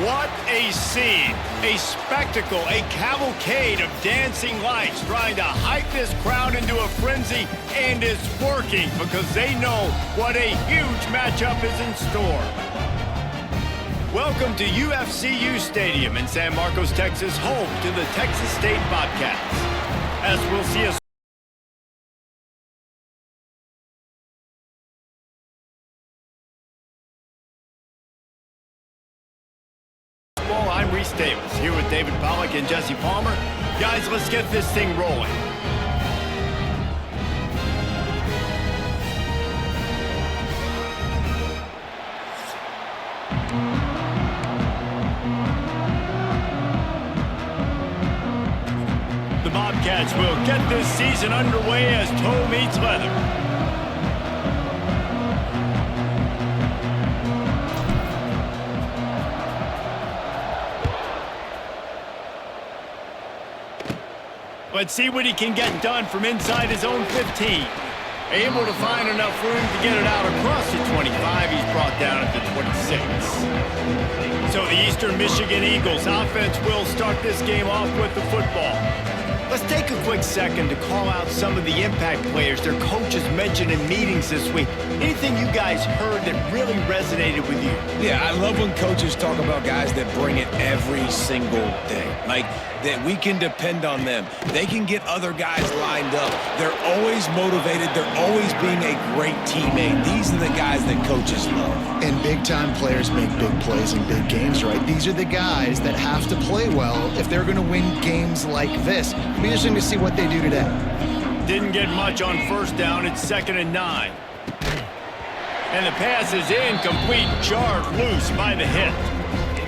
What a scene, a spectacle, a cavalcade of dancing lights trying to hype this crowd into a frenzy, and it's working because they know what a huge matchup is in store. Welcome to UFCU Stadium in San Marcos, Texas, home to the Texas State Bobcats. As we'll see a I'm Reese Davis, here with David Pollack and Jesse Palmer. Guys, let's get this thing rolling. The Bobcats will get this season underway as toe meets leather. Let's see what he can get done from inside his own 15. Able to find enough room to get it out across the 25. He's brought down at the 26. So the Eastern Michigan Eagles offense will start this game off with the football. Let's take a quick second to call out some of the impact players their coaches mentioned in meetings this week. Anything you guys heard that really resonated with you? Yeah, I love when coaches talk about guys that bring it every single day. Like, that we can depend on them. They can get other guys lined up. They're always motivated. They're always being a great teammate. These are the guys that coaches love. And big-time players make big plays in big games, right? These are the guys that have to play well if they're going to win games like this. It'll be interesting to see what they do today. Didn't get much on first down. It's 2nd and 9. And the pass is incomplete, jarred loose by the hit.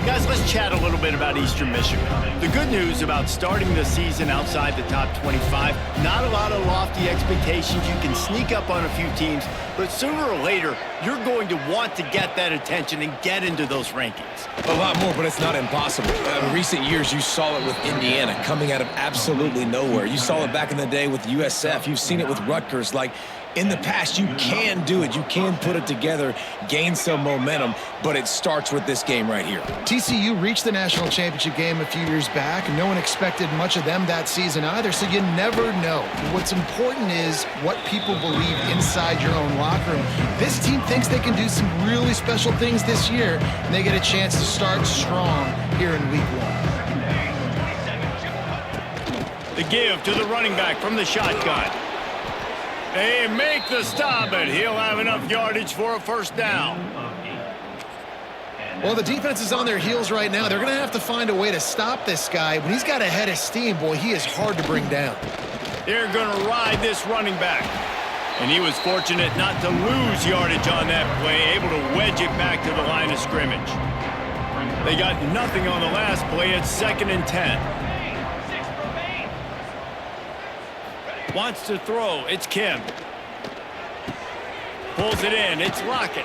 Guys, let's chat a little bit about Eastern Michigan. The good news about starting the season outside the top 25, not a lot of lofty expectations. You can sneak up on a few teams, but sooner or later, you're going to want to get that attention and get into those rankings. A lot more, but it's not impossible. In recent years, you saw it with Indiana coming out of absolutely nowhere. You saw it back in the day with USF. You've seen it with Rutgers. Like, in the past, you can do it. You can put it together, gain some momentum, but it starts with this game right here. TCU reached the national championship game a few years back, and no one expected much of them that season either, so you never know. What's important is what people believe inside your own locker room. This team thinks they can do some really special things this year, and they get a chance to start strong here in week 1. The give to the running back from the shotgun. They make the stop, but he'll have enough yardage for a first down. Well, the defense is on their heels right now. They're going to have to find a way to stop this guy. When he's got a head of steam, boy, he is hard to bring down. They're going to ride this running back. And he was fortunate not to lose yardage on that play, able to wedge it back to the line of scrimmage. They got nothing on the last play. It's 2nd and 10. Wants to throw. It's Kim. Pulls it in. It's Lockett.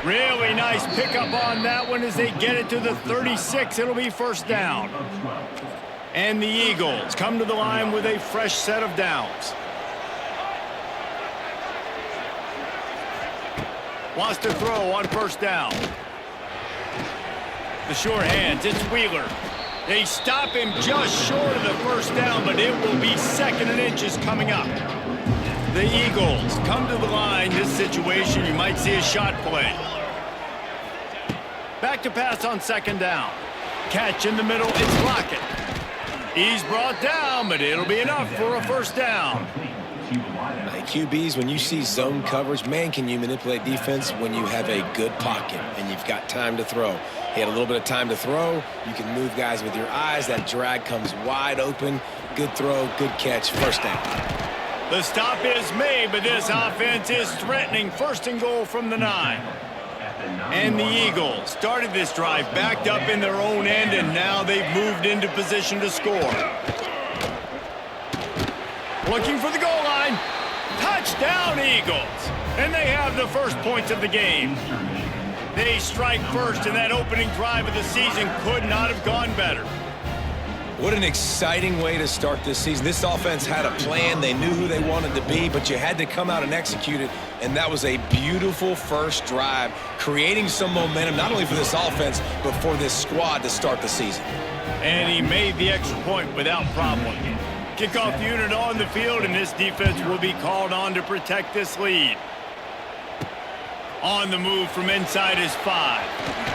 Really nice pickup on that one as they get it to the 36. It'll be first down. And the Eagles come to the line with a fresh set of downs. Wants to throw on first down. The short hands. It's Wheeler. They stop him just short of the first down, but it will be 2nd and inches coming up. The Eagles come to the line. This situation, you might see a shot play. Back to pass on 2nd down. Catch in the middle, it's Lockett. He's brought down, but it'll be enough for a first down. QBs, when you see zone coverage, man, can you manipulate defense when you have a good pocket and you've got time to throw. He had a little bit of time to throw. You can move guys with your eyes. That drag comes wide open. Good throw, good catch, first down. The stop is made, but this offense is threatening. 1st and goal from the 9. And the Eagles started this drive backed up in their own end, and now they've moved into position to score. Looking for the goal line. Touchdown, Eagles. And they have the first points of the game. They strike first, and that opening drive of the season could not have gone better. What an exciting way to start this season. This offense had a plan. They knew who they wanted to be, but you had to come out and execute it, and that was a beautiful first drive, creating some momentum, not only for this offense, but for this squad to start the season. And he made the extra point without problem. Kickoff unit on the field, and this defense will be called on to protect this lead. On the move from inside his 5.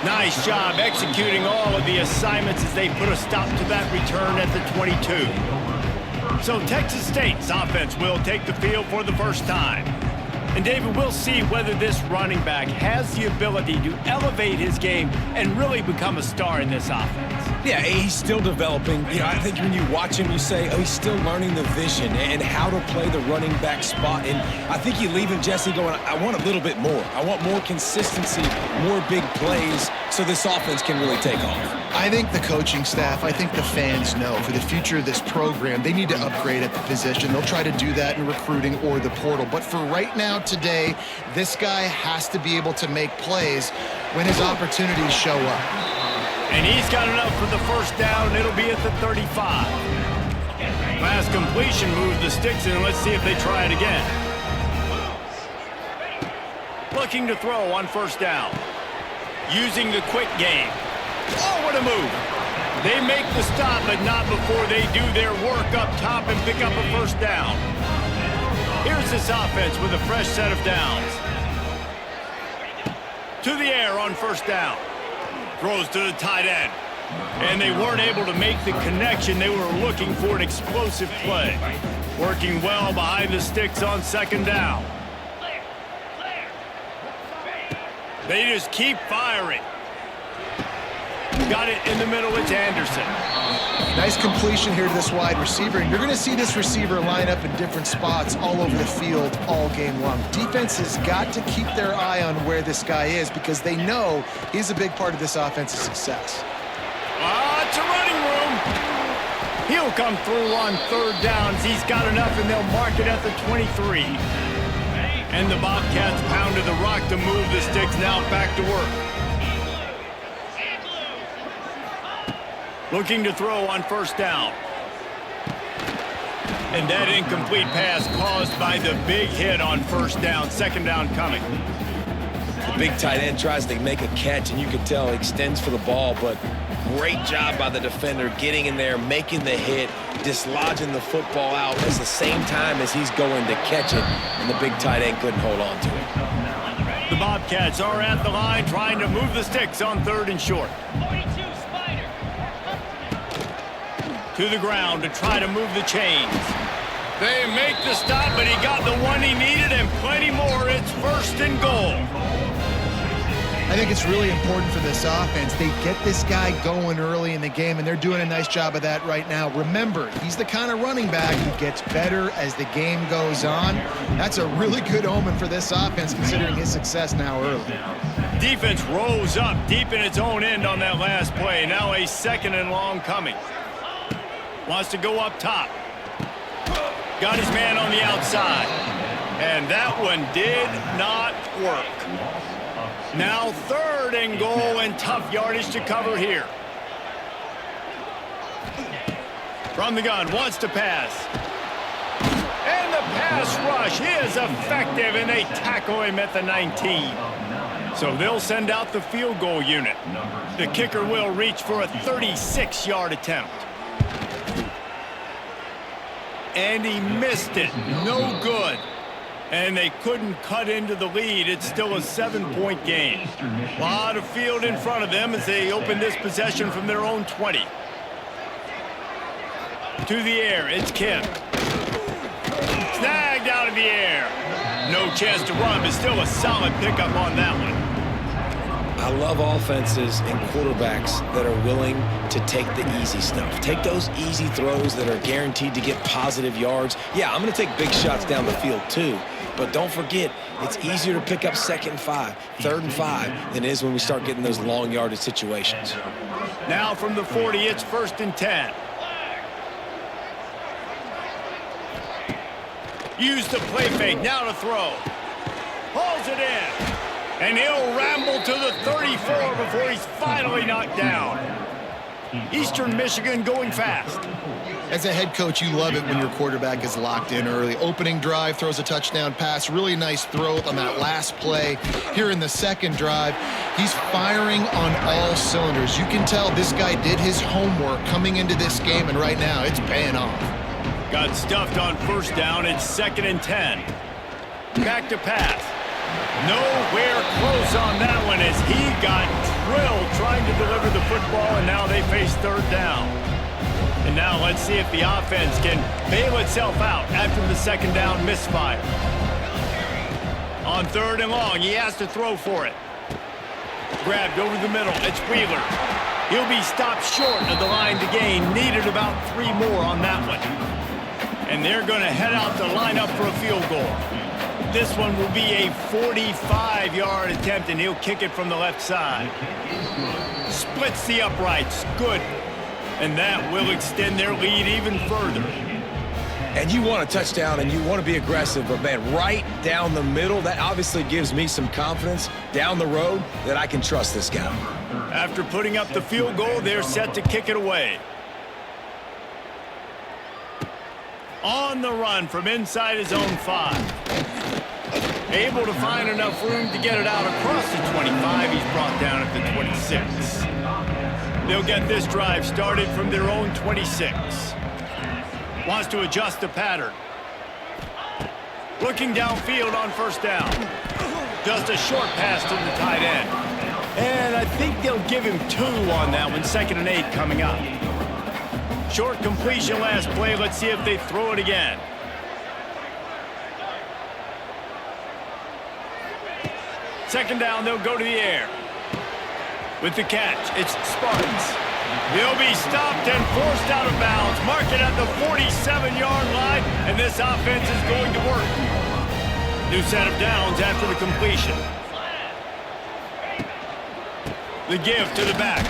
Nice job executing all of the assignments as they put a stop to that return at the 22. So Texas State's offense will take the field for the first time. And David, we'll see whether this running back has the ability to elevate his game and really become a star in this offense. Yeah, he's still developing. You know, I think when you watch him, you say, oh, he's still learning the vision and how to play the running back spot. And I think you leave him, Jesse, going, I want a little bit more. I want more consistency, more big plays so this offense can really take off. I think the coaching staff, I think the fans know for the future of this program, they need to upgrade at the position. They'll try to do that in recruiting or the portal. But for right now, today, this guy has to be able to make plays when his opportunities show up. And he's got enough for the first down. It'll be at the 35. Pass completion moves the sticks in. Let's see if they try it again. Looking to throw on first down. Using the quick game. Oh, what a move. They make the stop, but not before they do their work up top and pick up a first down. Here's this offense with a fresh set of downs. To the air on first down. Throws to the tight end. And they weren't able to make the connection. They were looking for an explosive play. Working well behind the sticks on second down. They just keep firing. Got it in the middle. It's Anderson. Nice completion here to this wide receiver. And you're going to see this receiver line up in different spots all over the field all game long. Defense has got to keep their eye on where this guy is because they know he's a big part of this offense's success. It's a running room. He'll come through on third downs. He's got enough, and they'll mark it at the 23. And the Bobcats pounded the rock to move the sticks. Now back to work. Looking to throw on first down. And that incomplete pass caused by the big hit on first down. Second down coming. The big tight end tries to make a catch, and you can tell he extends for the ball, but great job by the defender getting in there, making the hit, dislodging the football out at the same time as he's going to catch it, and the big tight end couldn't hold on to it. The Bobcats are at the line trying to move the sticks on third and short. To the ground to try to move the chains. They make the stop, but he got the one he needed and plenty more. It's first and goal. I think it's really important for this offense. They get this guy going early in the game, and they're doing a nice job of that right now. Remember, he's the kind of running back who gets better as the game goes on. That's a really good omen for this offense, considering his success now early. Defense rose up deep in its own end on that last play. Now a second and long coming. Wants to go up top. Got his man on the outside. And that one did not work. Now third and goal, and tough yardage to cover here. From the gun, wants to pass. And the pass rush is effective, and they tackle him at the 19. So they'll send out the field goal unit. The kicker will reach for a 36-yard attempt. And he missed it. No good. And they couldn't cut into the lead. It's still a 7-point game. A lot of field in front of them as they open this possession from their own 20. To the air, it's Kim. Snagged out of the air. No chance to run, but still a solid pickup on that one. I love offenses and quarterbacks that are willing to take the easy stuff. Take those easy throws that are guaranteed to get positive yards. Yeah, I'm going to take big shots down the field too. But don't forget, it's easier to pick up second and 5, third and 5 than it is when we start getting those long yardage situations. Now from the 40, it's first and 10. Use the play fake, now to throw. Pulls it in. And he'll ramble to the 34 before he's finally knocked down. Eastern Michigan going fast. As a head coach, you love it when your quarterback is locked in early. Opening drive, throws a touchdown pass, really nice throw on that last play. Here in the second drive, he's firing on all cylinders. You can tell this guy did his homework coming into this game, and right now it's paying off. Got stuffed on first down. It's 2nd and 10. Back to pass. Nowhere close on that one as he got drilled trying to deliver the football, and now they face 3rd down. And now let's see if the offense can bail itself out after the 2nd down misfire. On 3rd and long, he has to throw for it. Grabbed over the middle. It's Wheeler. He'll be stopped short of the line to gain. Needed about 3 more on that one. And they're going to head out to line up for a field goal. This one will be a 45-yard attempt, and he'll kick it from the left side. Splits the uprights. Good. And that will extend their lead even further. And you want a touchdown, and you want to be aggressive, but, man, right down the middle, that obviously gives me some confidence down the road that I can trust this guy. After putting up the field goal, they're set to kick it away. On the run from inside his own 5. Able to find enough room to get it out across the 25. He's brought down at the 26. They'll get this drive started from their own 26. Wants to adjust the pattern. Looking downfield on first down. Just a short pass to the tight end. And I think they'll give him 2 on that one. 2nd and 8 coming up. Short completion last play. Let's see if they throw it again. Second down, they'll go to the air. With the catch, it's Spartans. They'll be stopped and forced out of bounds. Mark it at the 47-yard line, and this offense is going to work. New set of downs after the completion. The give to the back.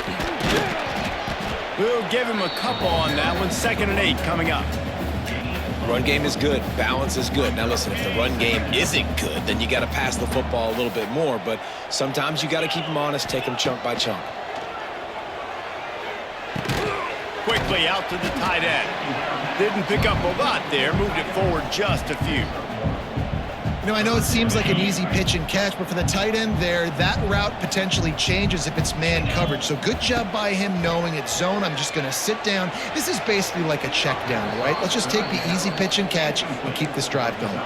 We'll give him a couple on that one. 2nd and 8 coming up. Run game is good. Balance is good. Now, listen, if the run game isn't good, then you got to pass the football a little bit more. But sometimes you got to keep them honest, take them chunk by chunk. Quickly out to the tight end. Didn't pick up a lot there. Moved it forward just a few. You know, I know it seems like an easy pitch and catch, but for the tight end there, that route potentially changes if it's man coverage. So good job by him knowing it's zone. I'm just going to sit down. This is basically like a check down, right? Let's just take the easy pitch and catch and keep this drive going.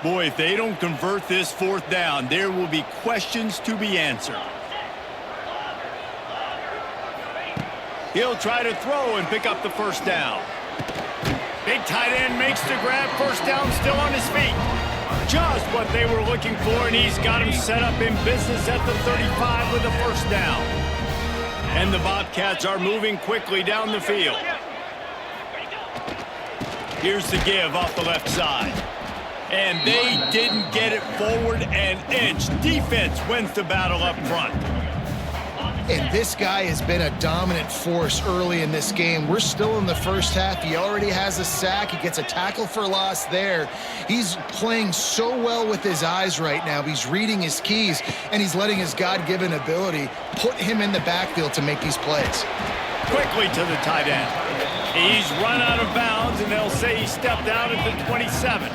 Boy, if they don't convert this 4th down, there will be questions to be answered. He'll try to throw and pick up the first down. Big tight end makes the grab. First down, still on his feet. Just what they were looking for, and he's got him set up in business at the 35 with the first down. And the Bobcats are moving quickly down the field. Here's the give off the left side. And they didn't get it forward an inch. Defense wins the battle up front. And this guy has been a dominant force early in this game. We're still in the first half. He already has a sack. He gets a tackle for loss there. He's playing so well with his eyes right now. He's reading his keys, and he's letting his God-given ability put him in the backfield to make these plays. Quickly to the tight end. He's run out of bounds, and they'll say he stepped out at the 27.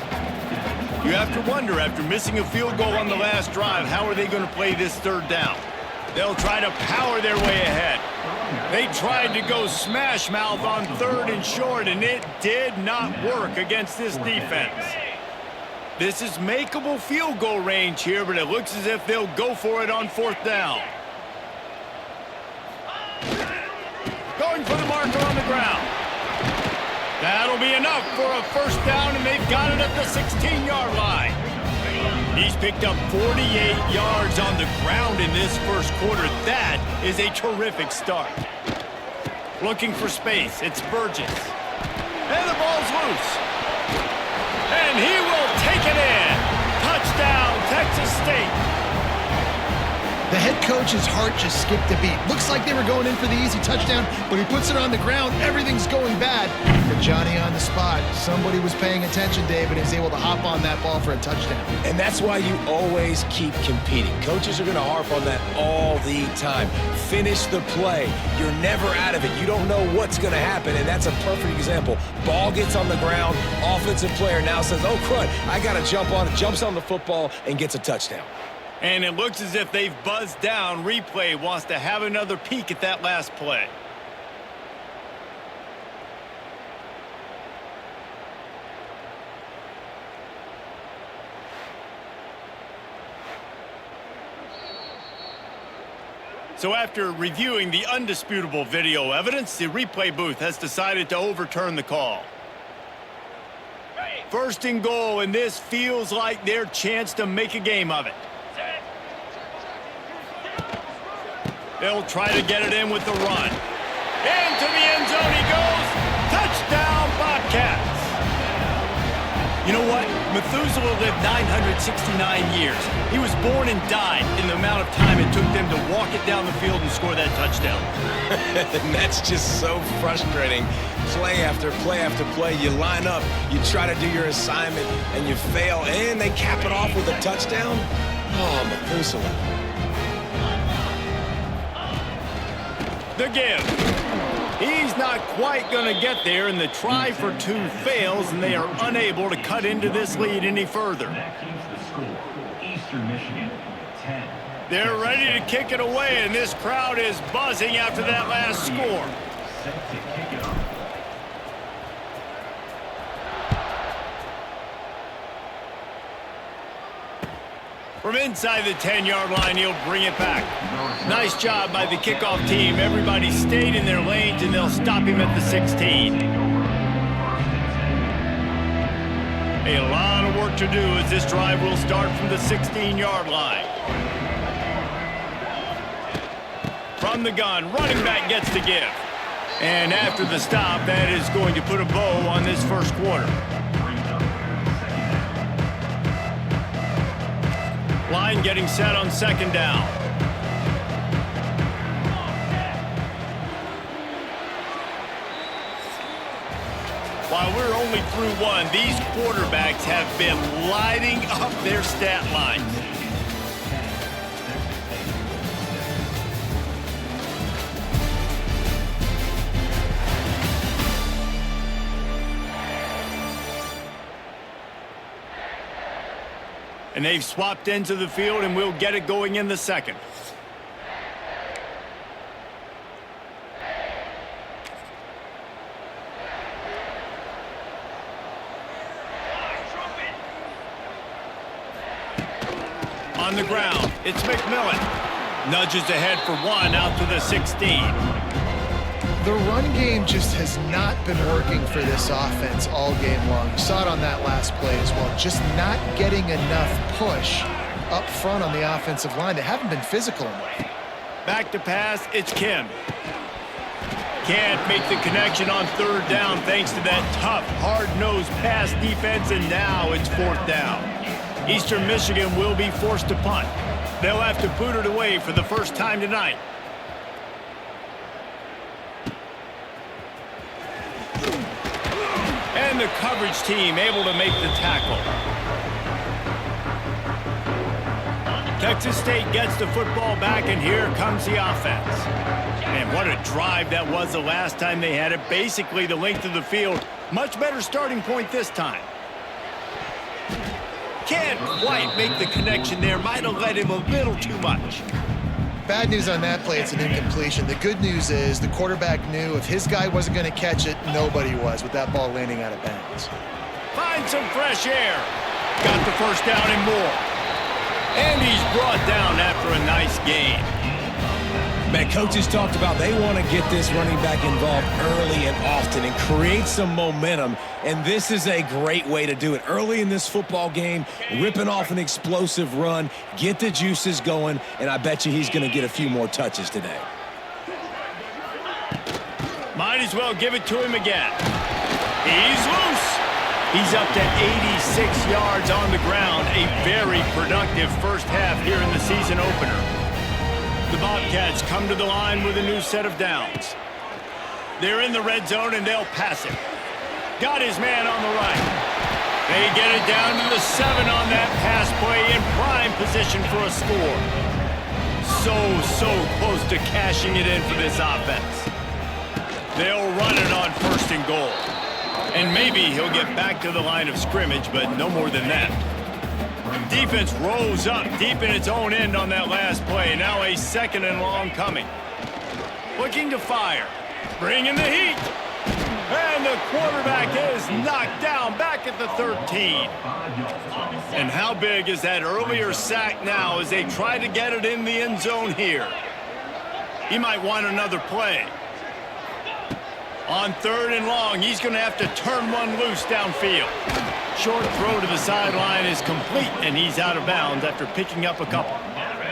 You have to wonder, after missing a field goal on the last drive, how are they going to play this 3rd down? They'll try to power their way ahead. They tried to go smash mouth on 3rd and short, and it did not work against this defense. This is makeable field goal range here, but it looks as if they'll go for it on 4th down. Going for the marker on the ground. That'll be enough for a first down, and they've got it at the 16-yard line. He's picked up 48 yards on the ground in this first quarter. That is a terrific start. Looking for space. It's Burgess. And the ball's loose. And he will take it in. Touchdown, Texas State. The head coach's heart just skipped a beat. Looks like they were going in for the easy touchdown, but he puts it on the ground. Everything's going bad. But Johnny on the spot. Somebody was paying attention, Dave, and is able to hop on that ball for a touchdown. And that's why you always keep competing. Coaches are going to harp on that all the time. Finish the play. You're never out of it. You don't know what's going to happen, and that's a perfect example. Ball gets on the ground. Offensive player now says, oh, crud, I got to jump on it. Jumps on the football and gets a touchdown. And it looks as if they've buzzed down. Replay wants to have another peek at that last play. So after reviewing the undisputable video evidence, the replay booth has decided to overturn the call. First and goal, and this feels like their chance to make a game of it. They'll try to get it in with the run. Into the end zone he goes. Touchdown, Bobcats. You know what? Methuselah lived 969 years. He was born and died in the amount of time it took them to walk it down the field and score that touchdown. And that's just so frustrating. Play after play after play. You line up, you try to do your assignment, and you fail, and they cap it off with a touchdown? Oh, Methuselah. The give. He's not quite going to get there, and the try for two fails, and they are unable to cut into this lead any further. They're ready to kick it away, and this crowd is buzzing after that last score. From inside the 10-yard line, he'll bring it back. Nice job by the kickoff team. Everybody stayed in their lanes, and they'll stop him at the 16. A lot of work to do as this drive will start from the 16-yard line. From the gun, running back gets the give. And after the stop, that is going to put a bow on this first quarter. Line getting set on second down. While we're only through one, these quarterbacks have been lighting up their stat lines. And they've swapped into the field, and we'll get it going in the second. On the ground, it's McMillan. Nudges ahead for one out to the 16. The run game just has not been working for this offense all game long. You saw it on that last play as well. Just not getting enough push up front on the offensive line. They haven't been physical enough. Back to pass, it's Kim. Can't make the connection on third down thanks to that tough, hard-nosed pass defense, and now it's fourth down. Eastern Michigan will be forced to punt. They'll have to boot it away for the first time tonight. And the coverage team able to make the tackle. Texas State gets the football back, and here comes the offense. And what a drive that was the last time they had it. Basically the length of the field. Much better starting point this time. Can't quite make the connection there. Might have let him a little too much. Bad news on that play, it's an incompletion. The good news is the quarterback knew if his guy wasn't going to catch it, nobody was with that ball landing out of bounds. Find some fresh air. Got the first down and more. And he's brought down after a nice gain. Man, coaches talked about they want to get this running back involved early and often and create some momentum, and this is a great way to do it. Early in this football game, ripping off an explosive run, get the juices going, and I bet you he's going to get a few more touches today. Might as well give it to him again. He's loose. He's up to 86 yards on the ground. A very productive first half here in the season opener. The Bobcats come to the line with a new set of downs. They're in the red zone, and they'll pass it. Got his man on the right. They get it down to the 7 on that pass play in prime position for a score. So close to cashing it in for this offense. They'll run it on 1st and goal. And maybe he'll get back to the line of scrimmage, but no more than that. Defense rolls up deep in its own end on that last play. Now a 2nd and long coming. Looking to fire. Bringing the heat. And the quarterback is knocked down back at the 13. And how big is that earlier sack now as they try to get it in the end zone here? He might want another play. On 3rd and long, he's going to have to turn one loose downfield. Short throw to the sideline is complete, and he's out of bounds after picking up a couple.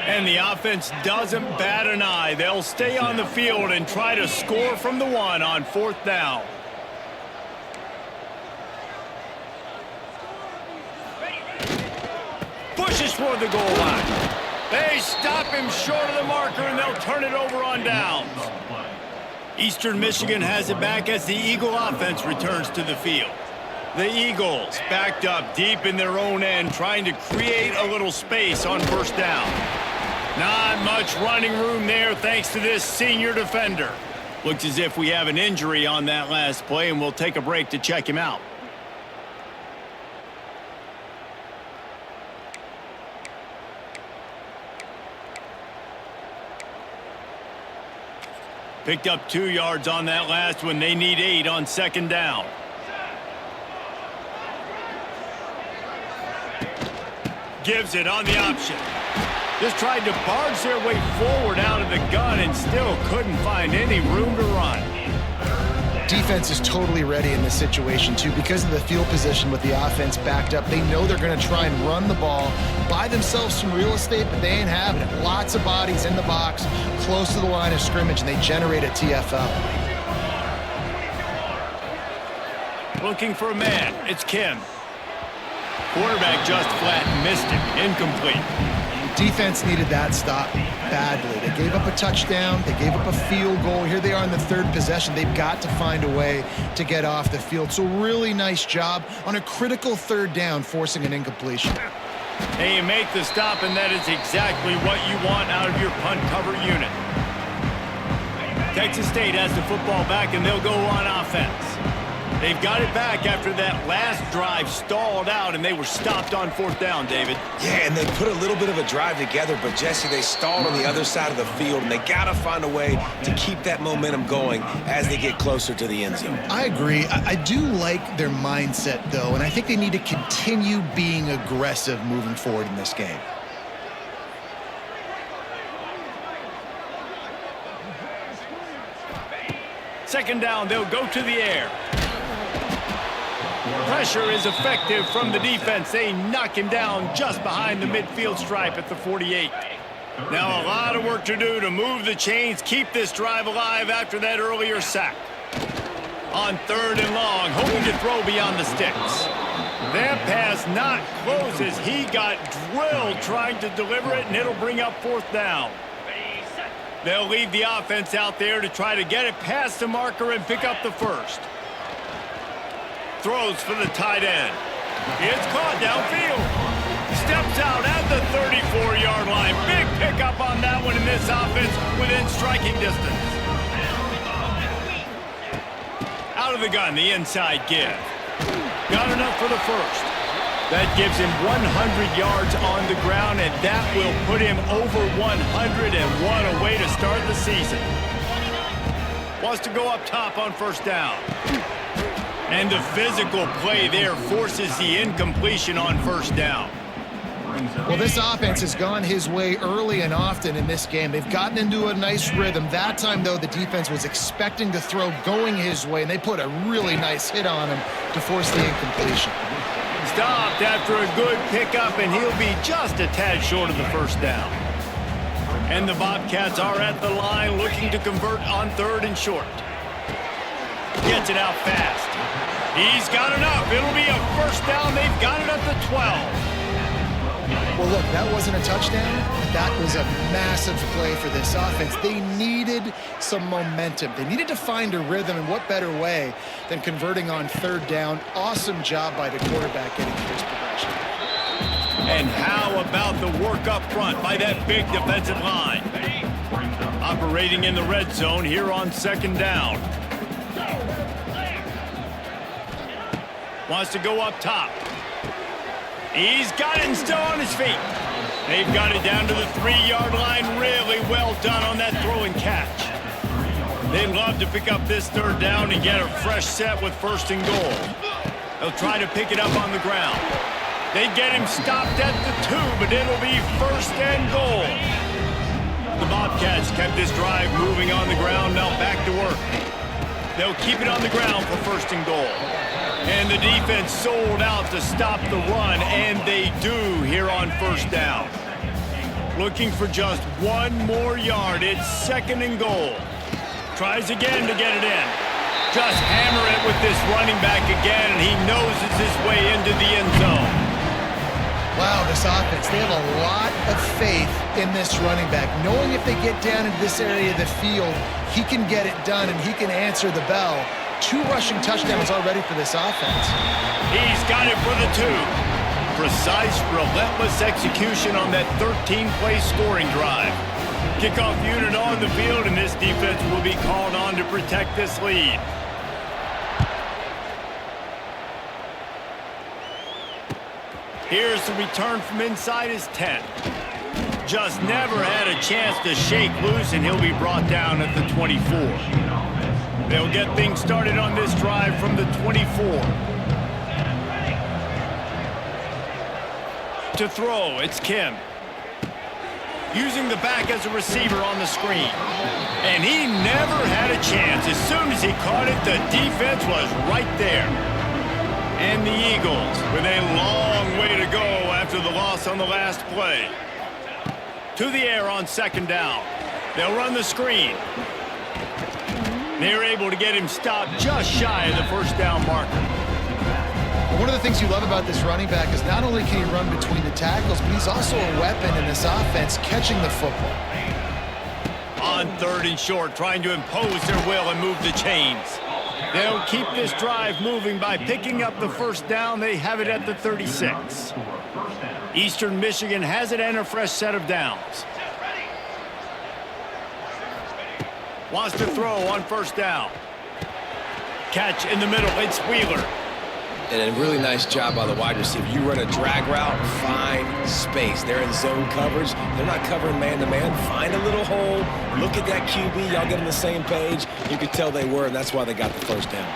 And the offense doesn't bat an eye. They'll stay on the field and try to score from the 1 on 4th down. Pushes for the goal line. They stop him short of the marker, and they'll turn it over on downs. Eastern Michigan has it back as the Eagle offense returns to the field. The Eagles backed up deep in their own end, trying to create a little space on 1st down. Not much running room there thanks to this senior defender. Looks as if we have an injury on that last play, and we'll take a break to check him out. Picked up 2 yards on that last one. They need 8 on 2nd down. Gives it on the option. Just tried to barge their way forward out of the gun and still couldn't find any room to run. Defense is totally ready in this situation, too. Because of the field position with the offense backed up, they know they're going to try and run the ball, buy themselves some real estate, but they ain't having it. Lots of bodies in the box, close to the line of scrimmage, and they generate a TFL. Looking for a man. It's Kim. Quarterback just flat missed it. Incomplete. Defense needed that stop badly. They gave up a touchdown. They gave up a field goal. Here they are in the 3rd possession. They've got to find a way to get off the field. So really nice job on a critical 3rd down, forcing an incompletion. And you make the stop, and that is exactly what you want out of your punt cover unit. Texas State has the football back, and they'll go on offense. They've got it back after that last drive stalled out, and they were stopped on 4th down, David. Yeah, and they put a little bit of a drive together, but, Jesse, they stalled on the other side of the field, and they got to find a way to keep that momentum going as they get closer to the end zone. I agree. I do like their mindset, though, and I think they need to continue being aggressive moving forward in this game. Second down, they'll go to the air. Pressure is effective from the defense. They knock him down just behind the midfield stripe at the 48. Now a lot of work to do to move the chains, keep this drive alive after that earlier sack. On 3rd and long, hoping to throw beyond the sticks. That pass not close as he got drilled trying to deliver it, and it'll bring up 4th down. They'll leave the offense out there to try to get it past the marker and pick up the 1st. Throws for the tight end. It's caught downfield. Steps out at the 34-yard line. Big pickup on that one in this offense within striking distance. Out of the gun, the inside give. Got enough for the 1st. That gives him 100 yards on the ground, and that will put him over 101 away to start the season. Wants to go up top on 1st down. And the physical play there forces the incompletion on 1st down. Well, this offense has gone his way early and often in this game. They've gotten into a nice rhythm. That time, though, the defense was expecting to throw going his way, and they put a really nice hit on him to force the incompletion. Stopped after a good pickup, and he'll be just a tad short of the 1st down. And the Bobcats are at the line looking to convert on 3rd and short. Gets it out fast. He's got enough. It'll be a 1st down. They've got it at the 12. Well, look, that wasn't a touchdown, but that was a massive play for this offense. They needed some momentum. They needed to find a rhythm, and what better way than converting on third down. Awesome job by the quarterback getting to this progression. And how about the work up front by that big defensive line? Operating in the red zone here on second down. Wants to go up top. He's got it and still on his feet. They've got it down to the 3-yard line. Really well done on that throw and catch. They'd love to pick up this third down and get a fresh set with first and goal. They'll try to pick it up on the ground. They get him stopped at the 2, but it'll be first and goal. The Bobcats kept this drive moving on the ground. Now back to work. They'll keep it on the ground for first and goal. And the defense sold out to stop the run, and they do here on first down. Looking for just one more yard. It's second and goal. Tries again to get it in. Just hammer it with this running back again, and he noses his way into the end zone. Wow, this offense, they have a lot of faith in this running back. Knowing if they get down into this area of the field, he can get it done and he can answer the bell. 2 rushing touchdowns already for this offense. He's got it for the 2. Precise, relentless execution on that 13-play scoring drive. Kickoff unit on the field, and this defense will be called on to protect this lead. Here's the return from inside his 10. Just never had a chance to shake loose, and he'll be brought down at the 24. They'll get things started on this drive from the 24. To throw, it's Kim. Using the back as a receiver on the screen. And he never had a chance. As soon as he caught it, the defense was right there. And the Eagles with a long way to go after the loss on the last play. To the air on second down. They'll run the screen. They're able to get him stopped just shy of the first down marker. One of the things you love about this running back is not only can he run between the tackles, but he's also a weapon in this offense catching the football. On third and short, trying to impose their will and move the chains. They'll keep this drive moving by picking up the first down. They have it at the 36. Eastern Michigan has it and a fresh set of downs. Wants to throw on first down. Catch in the middle. It's Wheeler. And a really nice job by the wide receiver. You run a drag route, find space. They're in zone coverage. They're not covering man-to-man. Find a little hole. Look at that QB. Y'all get on the same page. You could tell they were, and that's why they got the first down.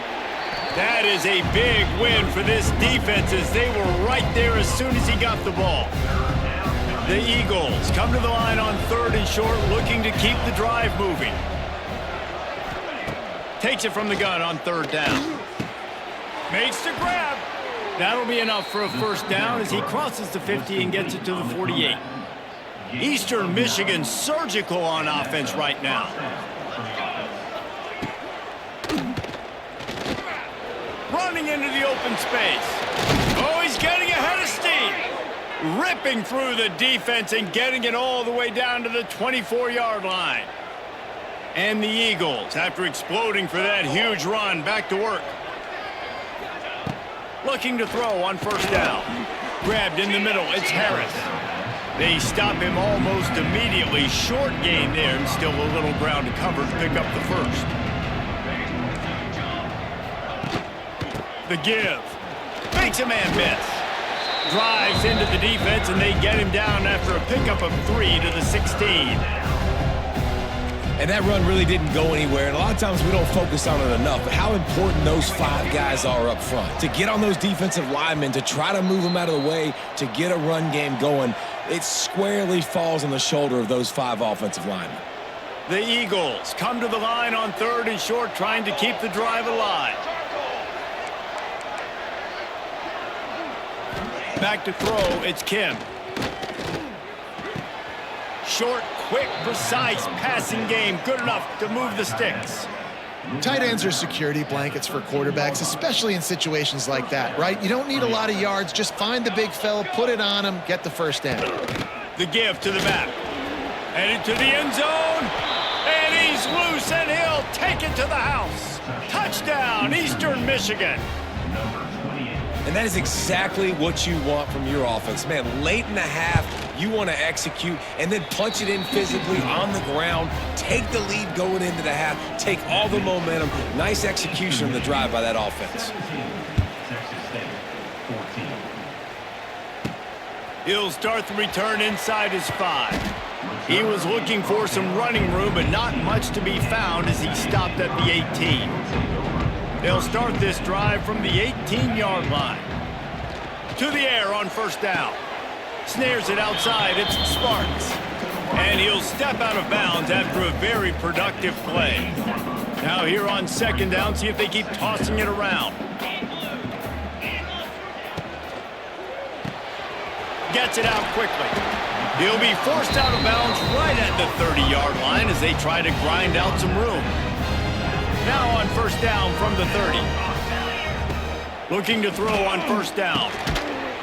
That is a big win for this defense as they were right there as soon as he got the ball. The Eagles come to the line on third and short, looking to keep the drive moving. Takes it from the gun on third down. Makes the grab. That'll be enough for a first down as he crosses the 50 and gets it to the 48. Eastern Michigan surgical on offense right now. Running into the open space. Oh, he's getting ahead of steam. Ripping through the defense and getting it all the way down to the 24-yard line. And the Eagles, after exploding for that huge run, back to work. Looking to throw on first down. Grabbed in the middle, it's Harris. They stop him almost immediately. Short gain there, and still a little ground to cover to pick up the first. The give. Makes a man miss. Drives into the defense, and they get him down after a pickup of 3 to the 16. And that run really didn't go anywhere, and a lot of times we don't focus on it enough, but how important those 5 guys are up front. To get on those defensive linemen, to try to move them out of the way, to get a run game going, it squarely falls on the shoulder of those 5 offensive linemen. The Eagles come to the line on third and short, trying to keep the drive alive. Back to throw, it's Kim. Short, quick, precise passing game. Good enough to move the sticks. Tight ends are security blankets for quarterbacks, especially in situations like that, right? You don't need a lot of yards. Just find the big fella, put it on him, get the first down. The give to the back. Headed to the end zone. And he's loose, and he'll take it to the house. Touchdown, Eastern Michigan. And that is exactly what you want from your offense. Man, late in the half, you want to execute and then punch it in physically on the ground, take the lead going into the half, take all the momentum. Nice execution on the drive by that offense. He'll start the return inside his 5. He was looking for some running room, but not much to be found as he stopped at the 18. They'll start this drive from the 18-yard line. To the air on first down. Snares it outside. It's Sparks. And he'll step out of bounds after a very productive play. Now here on second down, see if they keep tossing it around. Gets it out quickly. He'll be forced out of bounds right at the 30-yard line as they try to grind out some room. Now on first down from the 30. Looking to throw on first down.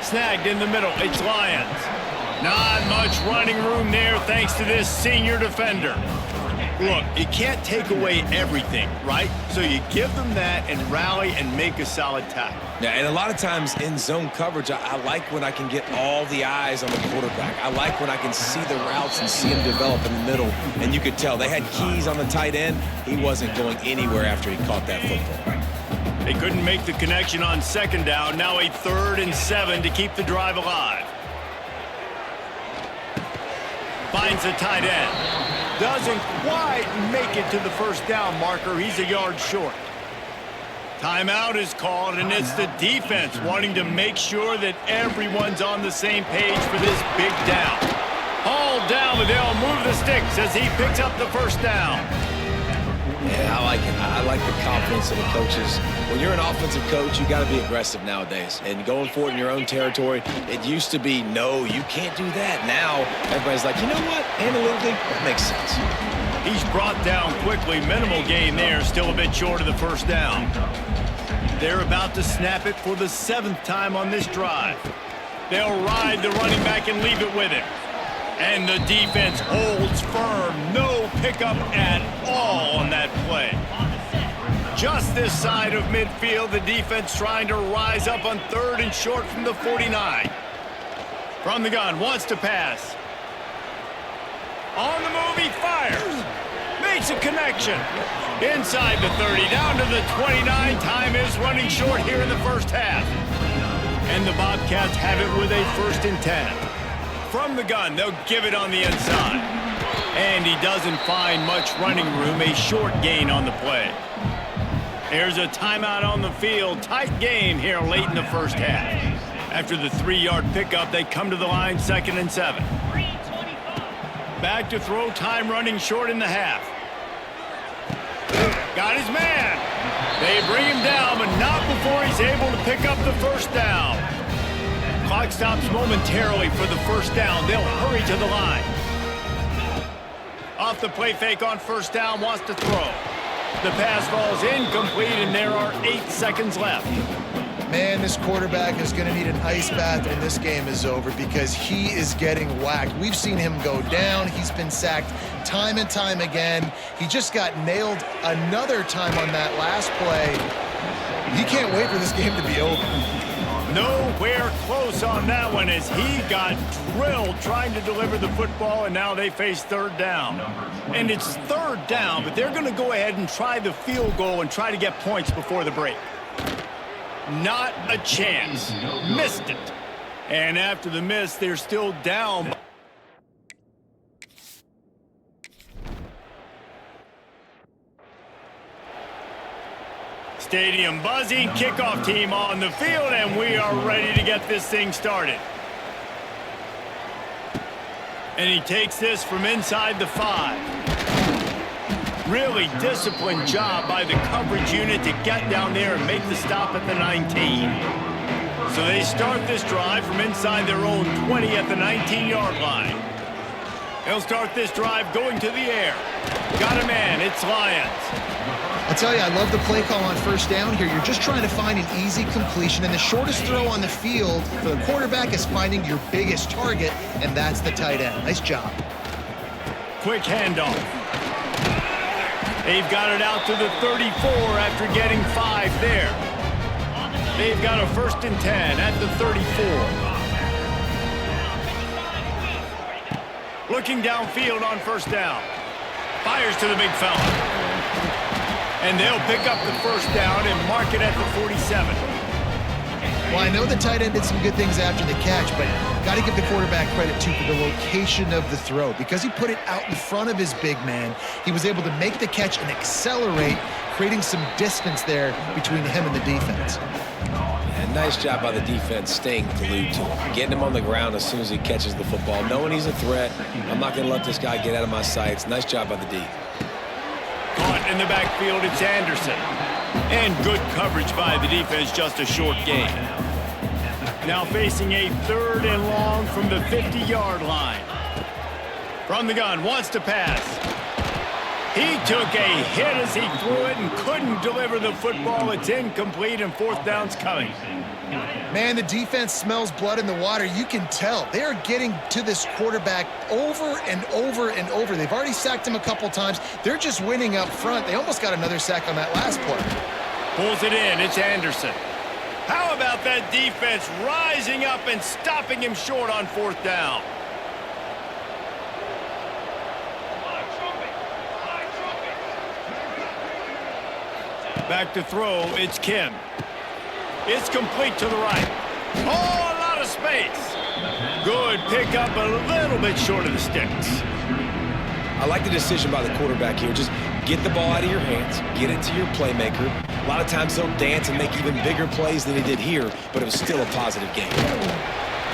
Snagged in the middle. It's Lions. Not much running room there thanks to this senior defender. Look, you can't take away everything, right? So you give them that and rally and make a solid tackle. Yeah, and a lot of times in zone coverage, I like when I can get all the eyes on the quarterback. I like when I can see the routes and see him develop in the middle. And you could tell they had keys on the tight end. He wasn't going anywhere after he caught that football. They couldn't make the connection on second down. Now a 3rd and 7 to keep the drive alive. Finds the tight end. Doesn't quite make it to the first down marker. He's a yard short. Timeout is called, and it's the defense wanting to make sure that everyone's on the same page for this big down. Hauled down, but they'll move the sticks as he picks up the first down. Yeah, I like it. I like the confidence of the coaches. When you're an offensive coach, you got to be aggressive nowadays. And going for it in your own territory, it used to be, no, you can't do that. Now, everybody's like, you know what? Analytically, that makes sense. He's brought down quickly. Minimal gain there, still a bit short of the first down. They're about to snap it for the 7th time on this drive. They'll ride the running back and leave it with him. And the defense holds firm. No pickup at all on that play. Just this side of midfield, the defense trying to rise up on 3rd and short from the 49. From the gun, wants to pass. On the move, he fires. Makes a connection. Inside the 30, down to the 29. Time is running short here in the first half. And the Bobcats have it with a 1st and 10. From the gun, they'll give it on the inside. And he doesn't find much running room, a short gain on the play. There's a timeout on the field. Tight game here late in the first half. After the 3-yard pickup, they come to the line 2nd and 7. Back to throw, time running short in the half. Got his man. They bring him down, but not before he's able to pick up the first down. Clock stops momentarily for the first down. They'll hurry to the line. Off the play fake on first down, wants to throw. The pass falls incomplete, and there are 8 seconds left. Man, this quarterback is going to need an ice bath when this game is over because he is getting whacked. We've seen him go down. He's been sacked time and time again. He just got nailed another time on that last play. He can't wait for this game to be over. Nowhere close on that one as he got drilled trying to deliver the football, and now they face 3rd down. And it's 3rd down, but they're going to go ahead and try the field goal and try to get points before the break. Not a chance. Missed it. And after the miss, they're still down. Stadium buzzing, kickoff team on the field, and we are ready to get this thing started. And he takes this from inside the 5. Really disciplined job by the coverage unit to get down there and make the stop at the 19. So they start this drive from inside their own 20 at the 19-yard line. They'll start this drive going to the air. Got a man, it's Lions. I'll tell you, I love the play call on first down here. You're just trying to find an easy completion, and the shortest throw on the field for the quarterback is finding your biggest target, and that's the tight end. Nice job. quick handoff. They've got it out to the 34 after getting 5 there. They've got a 1st and 10 at the 34. Looking downfield on 1st down. Fires to the big fella. And they'll pick up the 1st down and mark it at the 47. Well, I know the tight end did some good things after the catch, but got to give the quarterback credit, too, for the location of the throw. Because he put it out in front of his big man, he was able to make the catch and accelerate, creating some distance there between him and the defense. And nice job by the defense staying glued to him, getting him on the ground as soon as he catches the football, knowing he's a threat. I'm not going to let this guy get out of my sights. Nice job by the D. Caught in the backfield, it's Anderson. And good coverage by the defense, just a short gain. Now facing a 3rd and long from the 50-yard line. From the gun, wants to pass. He took a hit as he threw it and couldn't deliver the football. It's incomplete and 4th down's coming. Man, the defense smells blood in the water. You can tell. They are getting to this quarterback over and over and over. They've already sacked him a couple times. They're just winning up front. They almost got another sack on that last play. Pulls it in. It's Anderson. How about that defense rising up and stopping him short on 4th down? Back to throw, it's Kim. It's complete to the right. Oh, a lot of space. Good pickup, a little bit short of the sticks. I like the decision by the quarterback here. Just get the ball out of your hands, get it to your playmaker. A lot of times he'll dance and make even bigger plays than he did here, but it was still a positive game.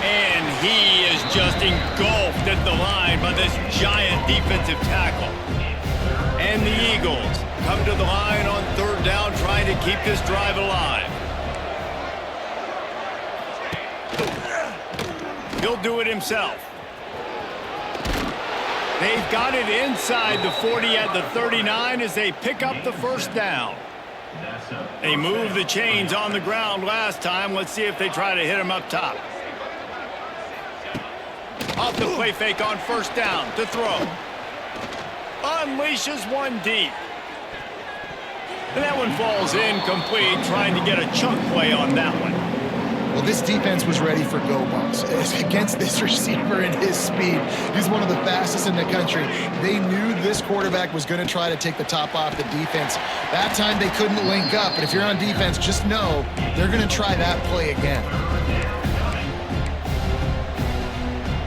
And he is just engulfed at the line by this giant defensive tackle. And the Eagles come to the line on 3rd down, trying to keep this drive alive. He'll do it himself. They've got it inside the 40 at the 39 as they pick up the 1st down. They moved the chains on the ground last time. Let's see if they try to hit him up top. Off the play fake on 1st down to throw. Unleashes one deep. And that one falls incomplete, trying to get a chunk play on that one. Well, this defense was ready for go balls. Against this receiver and his speed, he's one of the fastest in the country. They knew this quarterback was going to try to take the top off the defense. That time they couldn't link up, but if you're on defense, just know they're going to try that play again.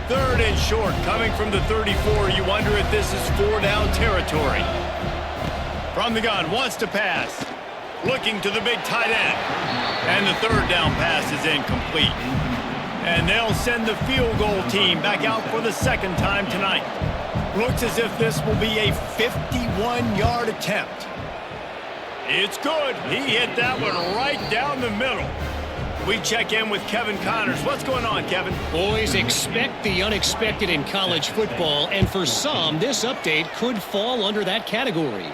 3rd and short, coming from the 34. You wonder if this is 4-down territory. From the gun, wants to pass. Looking to the big tight end. And the 3rd down pass is incomplete. And they'll send the field goal team back out for the 2nd time tonight. Looks as if this will be a 51-yard attempt. It's good. He hit that one right down the middle. We check in with Kevin Connors. What's going on, Kevin? Boys, expect the unexpected in college football, and for some, this update could fall under that category.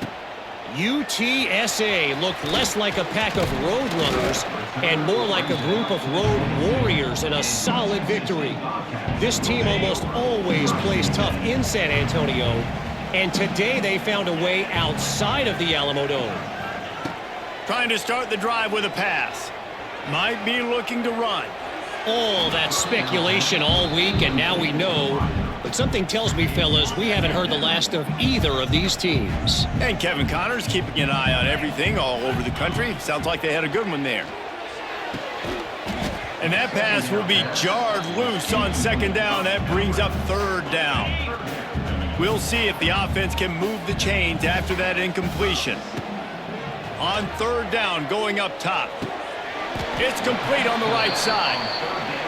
UTSA looked less like a pack of road runners and more like a group of road warriors in a solid victory. This team almost always plays tough in San Antonio, and today they found a way outside of the Alamo Dome. Trying to start the drive with a pass. Might be looking to run. All that speculation all week, and now we know. But something tells me, fellas, we haven't heard the last of either of these teams. And Kevin Connors keeping an eye on everything all over the country. Sounds like they had a good one there. And that pass will be jarred loose on 2nd down. That brings up 3rd down. We'll see if the offense can move the chains after that incompletion. On 3rd down, going up top. It's complete on the right side.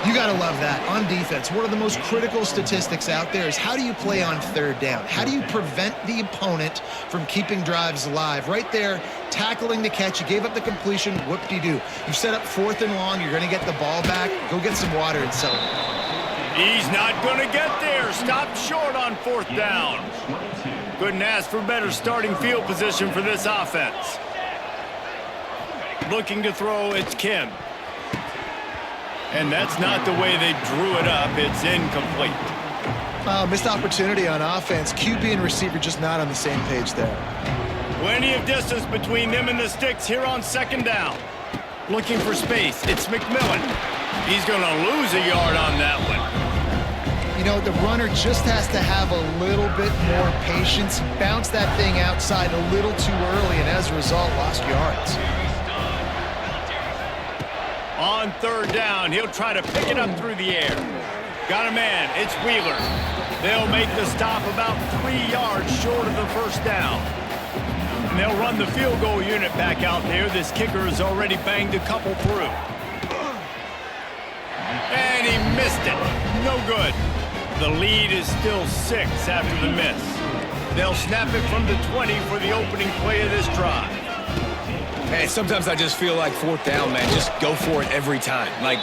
You got to love that. On defense, one of the most critical statistics out there is how do you play on 3rd down? How do you prevent the opponent from keeping drives alive? Right there, tackling the catch. You gave up the completion. Whoop-de-doo. You set up 4th and long. You're going to get the ball back. Go get some water and celebrate. He's not going to get there. Stopped short on 4th down. Couldn't ask for better starting field position for this offense. Looking to throw, it's Kim. And that's not the way they drew it up. It's incomplete. Missed opportunity on offense. QB and receiver just not on the same page there. Plenty of distance between them and the sticks here on second down. Looking for space. It's McMillan. He's going to lose a yard on that one. You know, the runner just has to have a little bit more patience. Bounce that thing outside a little too early, and as a result, lost yards. On third down, he'll try to pick it up through the air. Got a man. It's Wheeler. They'll make the stop about 3 yards short of the first down. And they'll run the field goal unit back out there. This kicker has already banged a couple through. And he missed it. No good. The lead is still 6 after the miss. They'll snap it from the 20 for the opening play of this drive. Hey, sometimes I just feel like fourth down, man. Just go for it every time. Like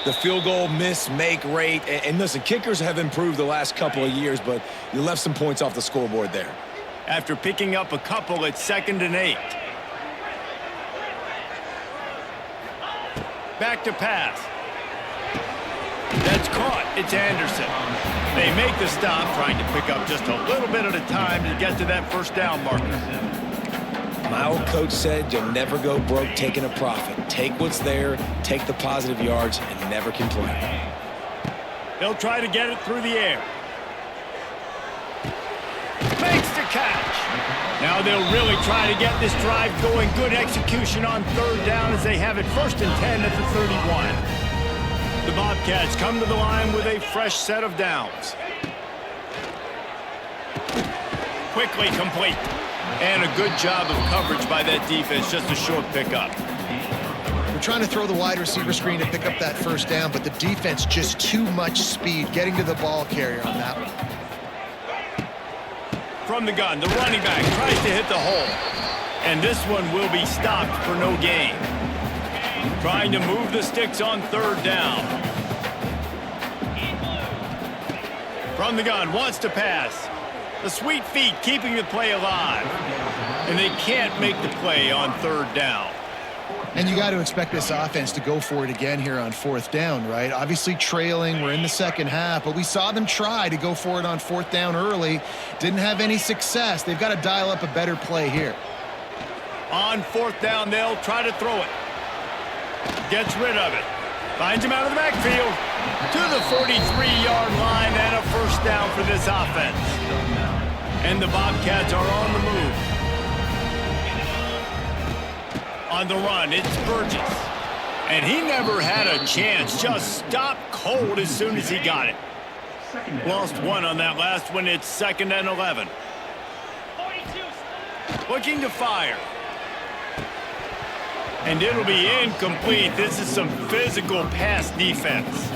the field goal miss-make rate. And listen, kickers have improved the last couple of years, but you left some points off the scoreboard there. After picking up a couple at 2nd and 8. Back to pass. That's caught. It's Anderson. They make the stop, trying to pick up just a little bit at a time to get to that first down marker. My old coach said you'll never go broke taking a profit. Take what's there, take the positive yards, and never complain. They'll try to get it through the air. Makes the catch. Now they'll really try to get this drive going. Good execution on third down as they have it 1st and 10 at the 31. The Bobcats come to the line with a fresh set of downs. Quickly complete. And a good job of coverage by that defense. Just a short pickup. We're trying to throw the wide receiver screen to pick up that first down, but the defense just too much speed getting to the ball carrier on that one. From the gun, the running back tries to hit the hole. And this one will be stopped for no gain. Trying to move the sticks on third down. From the gun, wants to pass. The sweet feet keeping the play alive. And they can't make the play on third down. And you got to expect this offense to go for it again here on fourth down, right? Obviously trailing, we're in the second half, but we saw them try to go for it on fourth down early. Didn't have any success. They've got to dial up a better play here. On fourth down, they'll try to throw it. Gets rid of it. Finds him out of the backfield. To the 43-yard line and a first down for this offense. And the Bobcats are on the move. On the run, it's Burgess. And he never had a chance. Just stopped cold as soon as he got it. Lost one on that last one. It's 2nd and 11. Looking to fire. And it'll be incomplete. This is some physical pass defense.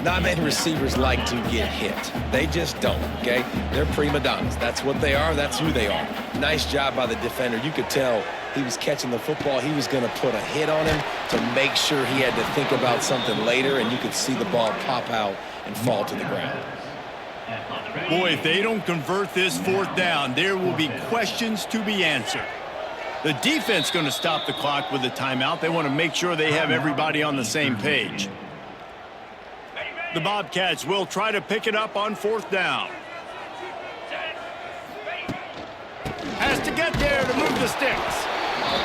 Not many receivers like to get hit. They just don't, okay? They're prima donnas. That's what they are. That's who they are. Nice job by the defender. You could tell he was catching the football. He was going to put a hit on him to make sure he had to think about something later, and you could see the ball pop out and fall to the ground. Boy, if they don't convert this fourth down, there will be questions to be answered. The defense going to stop the clock with a timeout. They want to make sure they have everybody on the same page. The Bobcats will try to pick it up on fourth down. Has to get there to move the sticks.